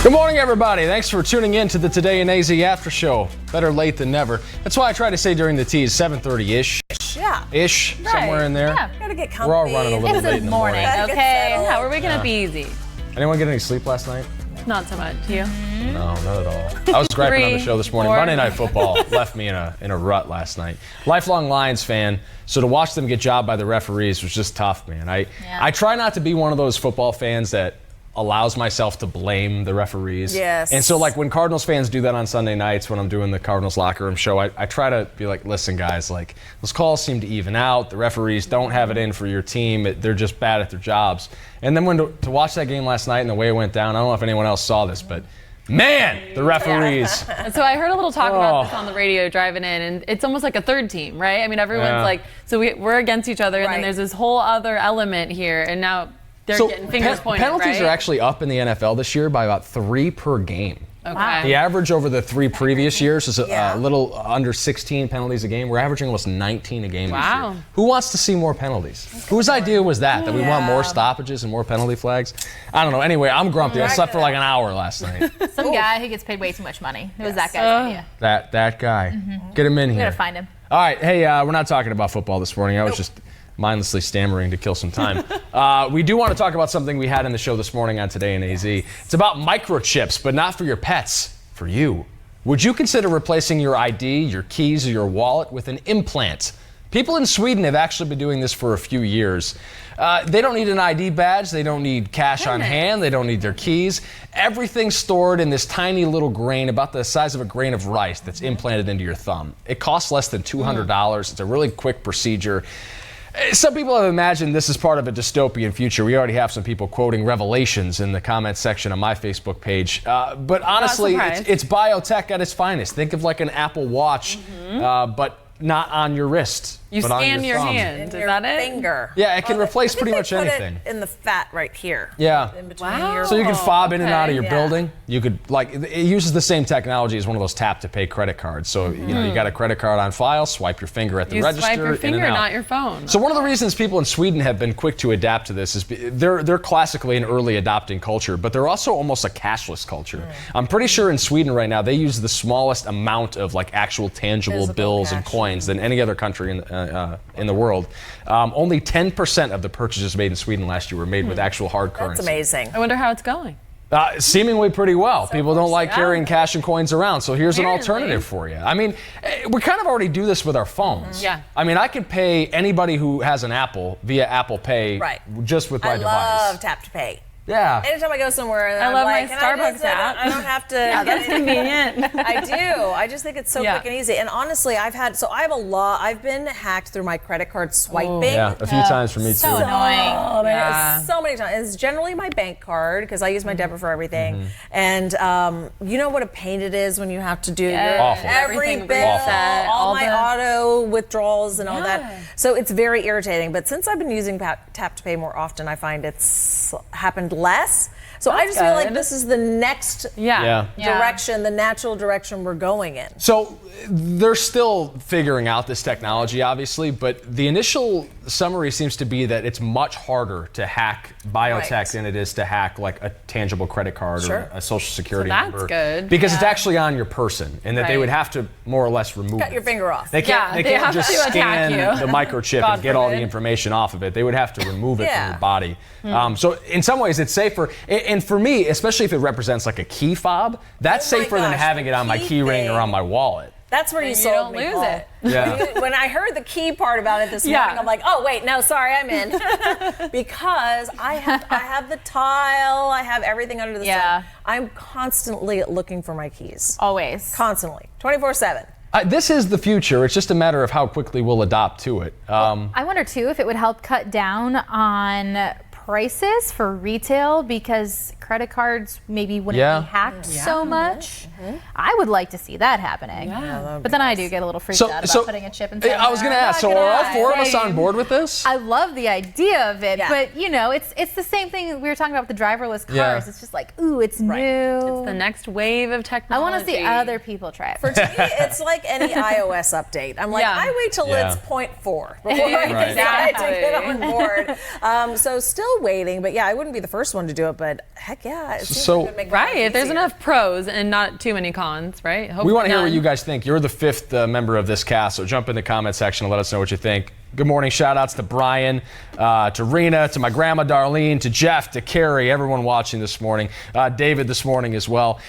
Good morning, everybody. Thanks for tuning in to the Today in AZ After Show. Better late than never. That's why I try to say during the teas, 7:30-ish. Yeah. Ish, Right. somewhere in there. Yeah. Gotta get comfy. We're all running a little It's late a in the morning, morning. okay? settled. Yeah, we're waking up easy. Anyone get any sleep last night? Not so much. You? No, not at all. I was griping on the show this morning. 3, 4. Monday Night Football left me in a rut last night. Lifelong Lions fan, so to watch them get jobbed by the referees was just tough, man. I try not to be one of those football fans that allows myself to blame the referees. Yes. And so, like, when Cardinals fans do that on Sunday nights when I'm doing the Cardinals locker room show, I try to be like, listen, guys, like, those calls seem to even out. The referees don't have it in for your team. They're just bad at their jobs. And then to watch that game last night and the way it went down, I don't know if anyone else saw this, but man, the referees. So I heard a little talk about this on the radio driving in, and it's almost like a third team, right? I mean, everyone's like, so we're against each other, and then there's this whole other element here, and now they're getting fingers pointed, penalties right? are actually up in the NFL this year by about 3 per game. Okay. Wow. The average over the 3 previous years is a little under 16 penalties a game. We're averaging almost 19 a game this year. Who wants to see more penalties? Whose idea was that we want more stoppages and more penalty flags? I don't know. Anyway, I'm grumpy. I slept for like an hour last night. Some guy who gets paid way too much money. It was that guy's idea. That guy. Get him in We here. gotta find him. All right. Hey, we're not talking about football this morning. I was just mindlessly stammering to kill some time. We do want to talk about something we had in the show this morning on Today in AZ. It's about microchips, but not for your pets, for you. Would you consider replacing your ID, your keys, or your wallet with an implant? People in Sweden have actually been doing this for a few years. They don't need an ID badge. They don't need cash on hand. They don't need their keys. Everything's stored in this tiny little grain, about the size of a grain of rice, that's implanted into your thumb. It costs less than $200. It's a really quick procedure. Some people have imagined this is part of a dystopian future. We already have some people quoting Revelations in the comments section on my Facebook page. But honestly, it's biotech at its finest. Think of like an Apple Watch, but not on your wrist. You but scan on your thumb. hand. Is that it? Finger. Yeah, it can replace pretty much put anything. It in the fat right here. Yeah. In between your So you can fob in and out of your Yeah. building. You could, like, it uses the same technology as one of those tap-to-pay credit cards. So, you know, you got a credit card on file, swipe your finger at the register. Swipe your finger, in and out. not your phone. So one of the reasons people in Sweden have been quick to adapt to this is they're classically an early adopting culture, but they're also almost a cashless culture. I'm pretty sure in Sweden right now they use the smallest amount of like actual tangible Physical bills and cash. coins than any other country in the world. Only 10% of the purchases made in Sweden last year were made with actual hard currency. That's amazing. I wonder how it's going. Seemingly pretty well. People don't like carrying cash and coins around, so here's an alternative for you. I mean, we kind of already do this with our phones. Yeah. I mean, I can pay anybody who has an Apple via Apple Pay just with my device. I love tap to pay. Yeah. Anytime I go somewhere, and I I'm love like, my "Can I Starbucks just- I don't have to. Yeah, that's convenient. I do. I just think it's so quick and easy. And honestly, I have a lot. I've been hacked through my credit card swiping. Yeah, a few times for me So too. annoying. Oh, man, so many times. It's generally my bank card because I use my debit for everything. And you know what a pain it is when you have to do your Awful. every Everything bill, reset, all my the- auto withdrawals and all that. So it's very irritating. But since I've been using tap to pay more often, I find it's happened less. So I just feel like this is the next direction, the natural direction we're going in. So they're still figuring out this technology, obviously, but the initial summary seems to be that it's much harder to hack biotech than it is to hack like a tangible credit card or a social security number. That's good. Because it's actually on your person, and that they would have to more or less remove Cut your finger off. They can't, they they can't have just to attack scan you. the microchip God and get all the forbid. information off of it. They would have to remove it from your body. So in some ways it's safer. And for me, especially if it represents like a key fob, that's safer than having it on my key ring or on my wallet. That's where you sold don't me, lose Paul. it. Yeah. When I heard the key part about it this morning, I'm like, oh wait, no, sorry, I'm in, because I have the tile, I have everything under the sun. I'm constantly looking for my keys. Always. Constantly, 24/7. This is the future. It's just a matter of how quickly we'll adopt to it. I wonder too if it would help cut down on prices for retail because credit cards maybe wouldn't be hacked so much. I would like to see that happening. But then I do get a little freaked out about putting a chip inside. I was going to ask, so are all four of us on board with this? I love the idea of it, but you know, it's the same thing we were talking about with the driverless cars. It's just like, ooh, it's new. It's the next wave of technology. I want to see other people try it. For me, it's like any iOS update. I'm like, I wait till it's 0.4 before I decide to get on board. So still still waiting, but yeah, I wouldn't be the first one to do it, but heck yeah. It seems like it would make right, life if there's easier. enough pros and not too many cons, right? We want to hear what you guys think. You're the 5th member of this cast, so jump in the comment section and let us know what you think. Good morning. Shout outs to Brian, to Rena, to my grandma Darlene, to Jeff, to Carrie, everyone watching this morning. David this morning as well.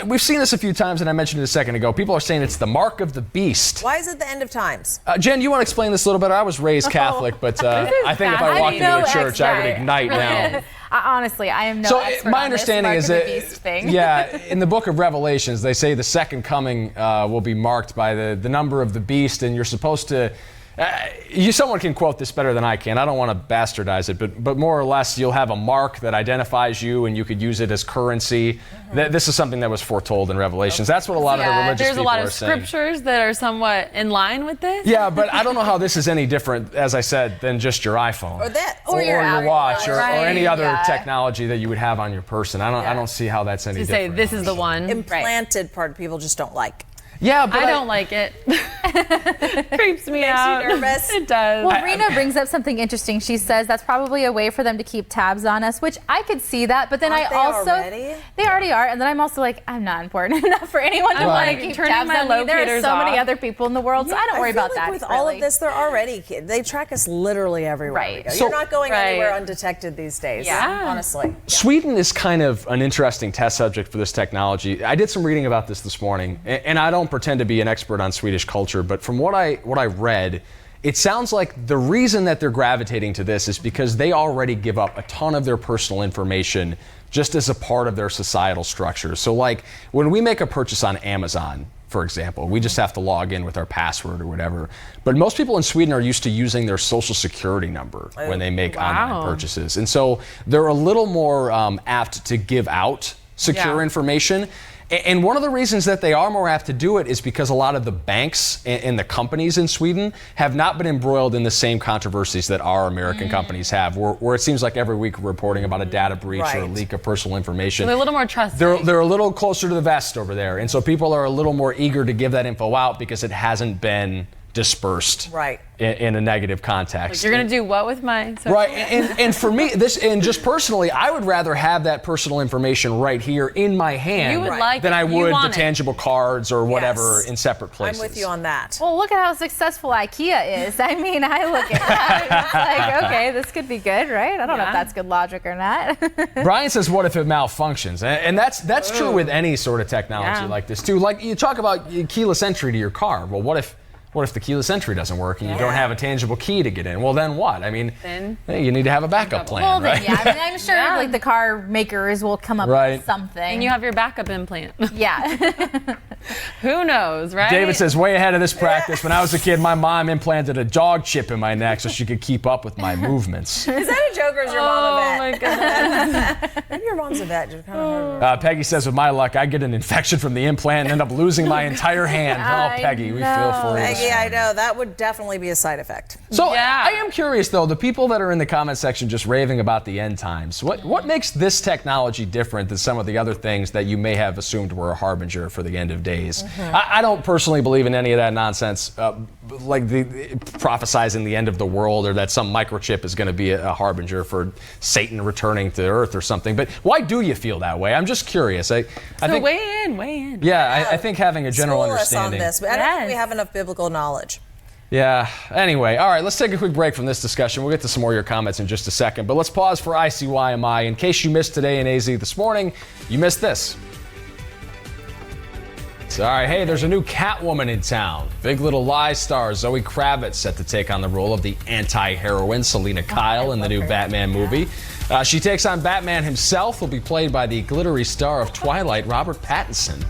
We've seen this a few times, and I mentioned it a second ago. People are saying it's the mark of the beast. Why is it the end of times? Jen, you want to explain this a little bit? I was raised Catholic, but I think if I walked into a church, I would ignite now. Honestly, I am no expert my on understanding this is mark that, of the beast thing. yeah, in the book of Revelations, they say the second coming will be marked by the number of the beast, and you're supposed to. Someone can quote this better than I can. I don't want to bastardize it, but more or less, you'll have a mark that identifies you, and you could use it as currency. This is something that was foretold in Revelations. That's what a lot of the religious there's people a lot are of saying. scriptures that are somewhat in line with this. Yeah, but I don't know how this is any different, as I said, than just your iPhone or your watch or any other yeah. technology that you would have on your person. I don't see how that's any To different. say this is the one. Implanted part people just don't like. Yeah, but I don't like it. Creeps me out. Makes you nervous. It does. Well, Rena brings up something interesting. She says that's probably a way for them to keep tabs on us, which I could see that. But then Aren't they already? they already are. And then I'm also like, I'm not important enough for anyone to want to keep turning tabs my on me. There are locators so many off. other people in the world, so I don't worry feel about like that. With all of this, they're already they track us literally everywhere. Right. We go. So- You're not going Right. anywhere undetected these days. Yeah. Honestly. Sweden is kind of an interesting test subject for this technology. I did some reading about this morning, and I don't pretend to be an expert on Swedish culture, but from what I read, it sounds like the reason that they're gravitating to this is because they already give up a ton of their personal information just as a part of their societal structure. So like when we make a purchase on Amazon, for example, we just have to log in with our password or whatever. But most people in Sweden are used to using their social security number when they make online purchases. And so they're a little more apt to give out secure information. And one of the reasons that they are more apt to do it is because a lot of the banks and the companies in Sweden have not been embroiled in the same controversies that our American companies have, where it seems like every week we're reporting about a data breach or a leak of personal information. So they're a little more trusting. They're a little closer to the vest over there. And so people are a little more eager to give that info out because it hasn't been dispersed in a negative context. Like you're going to do what with my social Right, and for me, and just personally, I would rather have that personal information right here in my hand You would like than it. I You would the want it. tangible cards or whatever in separate places. I'm with you on that. Well, look at how successful IKEA is. I mean, I look at that. It's like, okay, this could be good, right? I don't know if that's good logic or not. Brian says, what if it malfunctions? And that's true with any sort of technology like this, too. Like, you talk about keyless entry to your car. Well, what if the keyless entry doesn't work and you don't have a tangible key to get in? Well, then what? I mean, hey, you need to have a backup plan, Well, right? then, yeah. I mean, I'm sure like the car makers will come up with something. And you have your backup implant. Yeah. Who knows, right? David says, way ahead of this practice. When I was a kid, my mom implanted a dog chip in my neck so she could keep up with my movements. Is that a joke or is your mom a vet? Oh my goodness. Maybe your mom's a vet. Just kind of Peggy says, with my luck, I get an infection from the implant and end up losing my entire hand. Oh, Peggy, we feel for you. Peggy, I know. That would definitely be a side effect. So I am curious, though, the people that are in the comment section just raving about the end times, what makes this technology different than some of the other things that you may have assumed were a harbinger for the end of days? I don't personally believe in any of that nonsense, like the prophesizing the end of the world or that some microchip is going to be a harbinger for Satan returning to Earth or something. But why do you feel that way? I'm just curious. I think, weigh in. Yeah, I think having a general School us on understanding. this. I don't think we have enough biblical knowledge. Yeah. Anyway, all right, let's take a quick break from this discussion. We'll get to some more of your comments in just a second. But let's pause for ICYMI. In case you missed today in AZ this morning, you missed this. Sorry, hey, there's a new Catwoman in town. Big Little Lies star Zoe Kravitz set to take on the role of the anti-heroine Selena Kyle in the new Batman movie. She takes on Batman himself, will be played by the glittery star of Twilight, Robert Pattinson.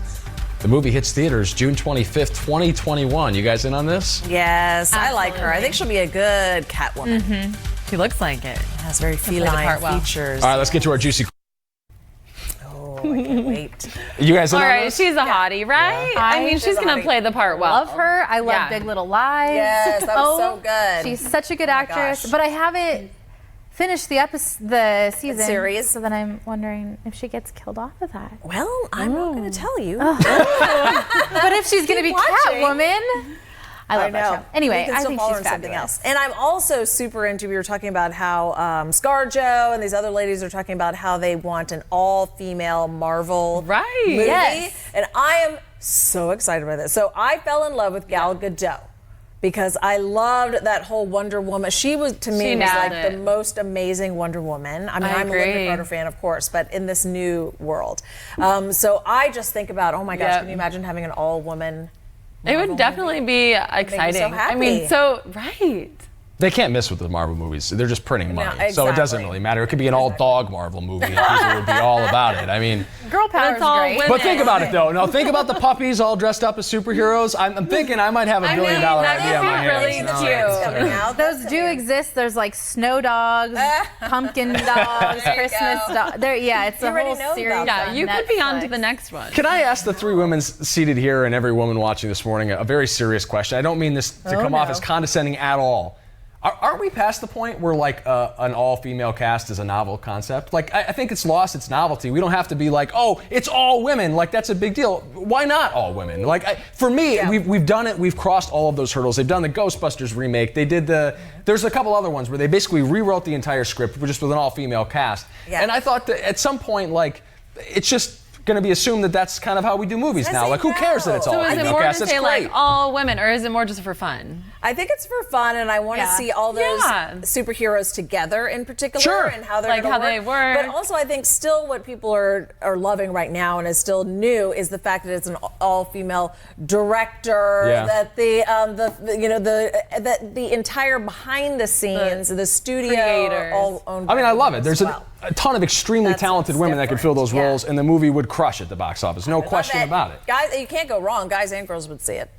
The movie hits theaters June 25th, 2021. You guys in on this? Yes, I like her. I think she'll be a good Catwoman. She looks like it. Has very feline features. All right, let's get to our juicy. I can't wait. You guys in All on right, this? she's a hottie, right? I mean, she's going to play the part well. Love her. I love Big Little Lies. Yes, that was so good. She's such a good actress. But I haven't finished the season series. So then I'm wondering if she gets killed off of that. Well, I'm not going to tell you. But if she's going to be watching. Catwoman, I love that show. Anyway, I think she's something else. And I'm also super into, we were talking about how ScarJo and these other ladies are talking about how they want an all-female Marvel movie. Yes. And I am so excited about this. So I fell in love with Gal Gadot because I loved that whole Wonder Woman. She was, to me, was like the most amazing Wonder Woman. I mean, I'm a Linda Carter fan, of course, but in this new world. So I just think about, oh my gosh, can you imagine having an all-woman Marvel It would definitely be exciting. So happy. I mean, right. They can't miss with the Marvel movies. They're just printing money. exactly. So it doesn't really matter. It could be an all-dog Marvel movie and people would be all about it. I mean, girl power is great. women. but think about it though. No, think about the puppies all dressed up as superheroes. I'm thinking I might have $1 billion idea in my head. Really cute. Those do exist. There's like snow dogs, pumpkin dogs, Christmas dogs. Yeah, it's a whole series. Yeah, you could be on to the next one. Can I ask the three women seated here and every woman watching this morning a very serious question? I don't mean this to come off as condescending at all. Aren't we past the point where like an all-female cast is a novel concept? Like I think it's lost its novelty. We don't have to be like, oh, it's all women. Like that's a big deal. Why not all women? Like for me, we've done it. We've crossed all of those hurdles. They've done the Ghostbusters remake. They did there's a couple other ones where they basically rewrote the entire script just with an all-female cast. Yeah. And I thought that at some point, like it's just going to be assumed that that's kind of how we do movies now. Like who cares that it's all female cast? So is it more to That's say great. like all women, or is it more just for fun? I think it's for fun, and I want to see all those superheroes together in particular, and how they're like how work. they work. But also, I think still what people are loving right now, and is still new, is the fact that it's an all-female director. That the entire behind the scenes, the studio, are all owned. I mean, I love it. There's a ton of extremely talented women that could fill those roles, and the movie would crush at the box office. No question about it. Guys, you can't go wrong. Guys and girls would see it.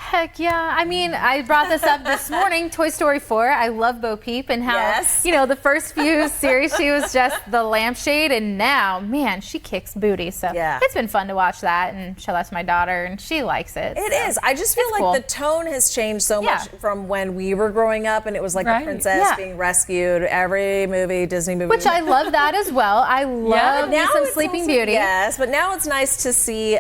Heck yeah. I mean, I brought this up this morning, Toy Story 4. I love Bo Peep and how, the first few series she was just the lampshade, and now, man, she kicks booty. So it's been fun to watch that and show that to my daughter, and she likes it. It is. I just feel like the tone has changed so much from when we were growing up, and it was like a princess being rescued. Every movie, Disney movie. Which I love that as well. I love me some Sleeping Beauty. Yes, but now it's nice to see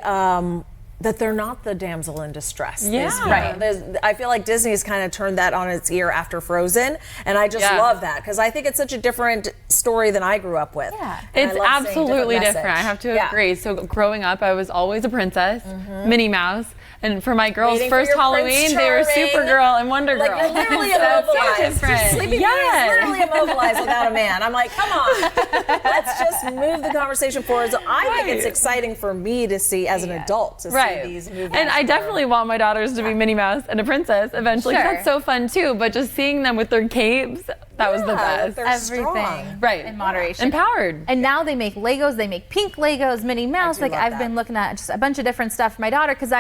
that they're not the damsel in distress. I feel like Disney's kind of turned that on its ear after Frozen, and I just love that because I think it's such a different story than I grew up with. It's absolutely different. I have to agree. So growing up, I was always a princess, Minnie Mouse. And for my girls' first Halloween, they were Supergirl and Wonder Girl. Like, you're literally immobilized. Sleeping Beauty is literally immobilized without a man. I'm like, come on. Let's just move the conversation forward. So I think it's exciting for me to see as an adult to see these movies. And I definitely want my daughters to be Minnie Mouse and a princess eventually. That's so fun too. But just seeing them with their capes, that was the best. Everything in moderation. Empowered. And now they make Legos. They make pink Legos, Minnie Mouse. Like I've been looking at just a bunch of different stuff for my daughter because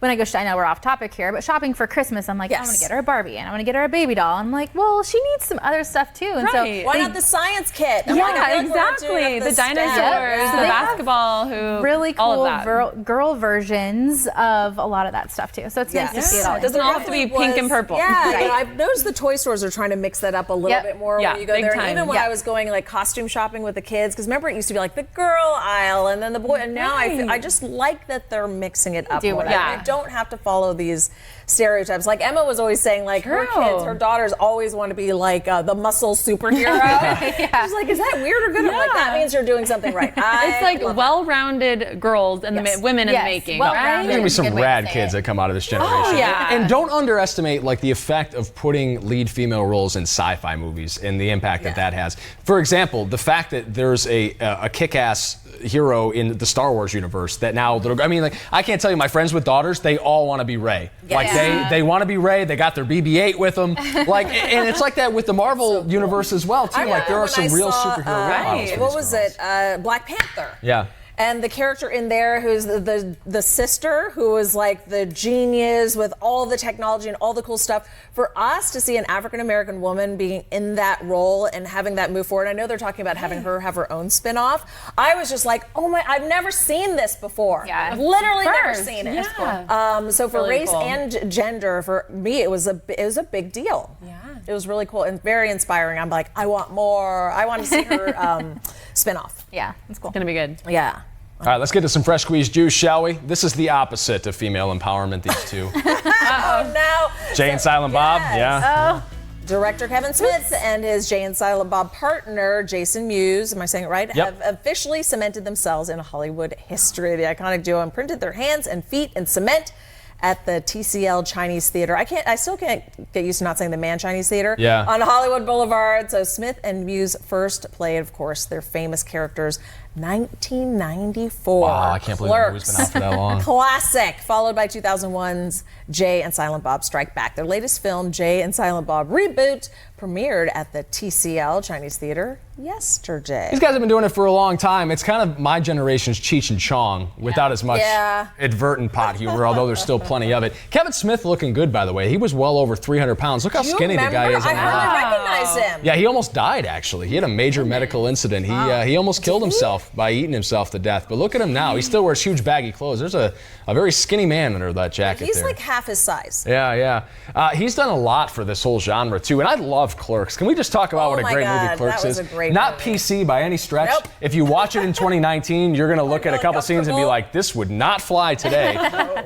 when I go, I know we're off topic here, but shopping for Christmas, I'm like, I want to get her a Barbie and I want to get her a baby doll. I'm like, well, she needs some other stuff too. And so why not the science kit? Exactly. The dinosaurs, the basketball hoop, really cool all girl versions of a lot of that stuff too. So it's nice to see it all. It doesn't all have to be pink and purple. I've noticed the toy stores are trying to mix that up a little bit more when you go there. Time. Even when I was going like costume shopping with the kids, because remember it used to be like the girl aisle and then the boy, and now I just like that they're mixing it up more. I don't have to follow these stereotypes. Like Emma was always saying, like her kids, her daughters always want to be like the muscle superhero. She's like, is that weird or good? I'm like, that means you're doing something right. It's like well-rounded girls and the women in the making. There's gonna be some rad kids that come out of this generation. And don't underestimate like the effect of putting lead female roles in sci-fi movies and the impact that has. For example, the fact that there's a kick-ass hero in the Star Wars universe that now, I mean, like I can't tell you, my friends with daughters, they all want to be Rey. Like they want to be Rey. They got their BB-8 with them. Like, and it's like that with the Marvel universe as well too. Like there are some real superhero models. What was it? Black Panther. Yeah. And the character in there who's the sister who was like the genius with all the technology and all the cool stuff. For us to see an African-American woman being in that role and having that move forward, I know they're talking about having her have her own spin-off. I was just like, oh my, I've never seen this before. I've literally never seen it. So for race and gender, for me, it was a big deal. It was really cool and very inspiring. I'm like, I want more. I want to see her spin-off. Yeah, it's cool. It's gonna be good. Yeah. All right, let's get to some fresh squeezed juice, shall we? This is the opposite of female empowerment, these two. Oh, no. Jay and Silent Bob, yeah. Oh. Director Kevin Smith and his Jay and Silent Bob partner, Jason Mewes, am I saying it right, have officially cemented themselves in Hollywood history. The iconic duo imprinted their hands and feet in cement at the TCL Chinese Theater. I still can't get used to not saying the Man Chinese Theater. On Hollywood Boulevard. So Smith and Mewes first played, of course, their famous characters. 1994. Wow, I can't believe the movie's been out for that long. Classic, followed by 2001's Jay and Silent Bob Strike Back. Their latest film, Jay and Silent Bob Reboot, premiered at the TCL Chinese Theater yesterday. These guys have been doing it for a long time. It's kind of my generation's Cheech and Chong without as much advertent pot humor, although there's still plenty of it. Kevin Smith looking good, by the way. He was well over 300 pounds. Look how skinny the guy is. I hardly recognize him. Yeah, he almost died, actually. He had a major medical incident. He almost killed himself by eating himself to death. But look at him now. He still wears huge baggy clothes. There's a very skinny man under that jacket. He's like half his size. Yeah. He's done a lot for this whole genre, too. And I love Clerks. Can we just talk about what a great movie Clerks is? Not PC by any stretch. Nope. If you watch it in 2019, you're going to look at a couple scenes and be like, this would not fly today.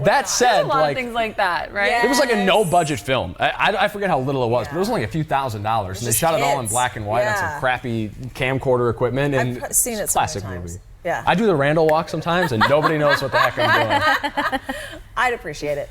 That said, there's a lot of things like that, right? Yes. It was like a no-budget film. I forget how little it was, but it was only a few $1,000s. And they shot it all in black and white on some crappy camcorder equipment. And I've seen it it's a classic so many times. movie. Yeah. I do the Randall walk sometimes, and nobody knows what the heck I'm doing. I'd appreciate it.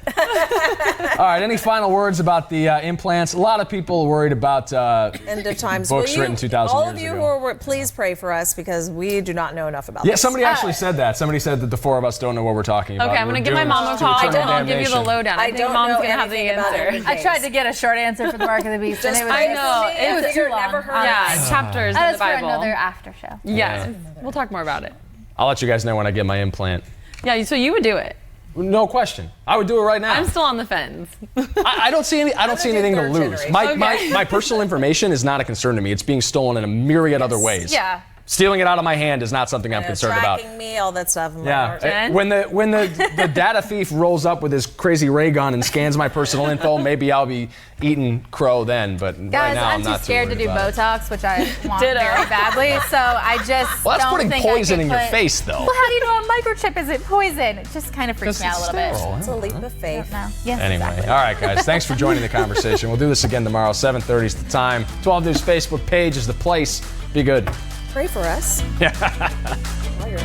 All right, any final words about the implants? A lot of people worried about end of times. books written 2,000 all years of you ago. who are, please pray for us because we do not know enough about this. Yeah, somebody actually said that. Somebody said that the four of us don't know what we're talking about. Okay, I'm going to give my mom a call. I'll give you the lowdown. I think mom's going to have the answer. I tried to get a short answer for the Mark of the Beast, and I know. It was too long. Never heard chapters That in is the for Bible. another after show. Yes, we'll talk more about it. I'll let you guys know when I get my implant. Yeah, so you would do it. No question. I would do it right now. I'm still on the fence. I don't see anything to lose. My personal information is not a concern to me. It's being stolen in a myriad other ways. Yeah. Stealing it out of my hand is not something I'm concerned about. Tracking me, all that stuff. Yeah. When the data thief rolls up with his crazy ray gun and scans my personal info, maybe I'll be eating crow then. But right now I'm not too scared to do about Botox, which I want very badly. So I just Well, that's don't putting think poison I in could your face, though. Well, how do you know a microchip isn't poison? It just kind of freaks me out a little bit. It's a leap of faith. Yes, Anyway, exactly. all right, guys. Thanks for joining the conversation. We'll do this again tomorrow. 7:30 is the time. 12 News Facebook page is the place. Be good. Pray for us. Yeah. While you're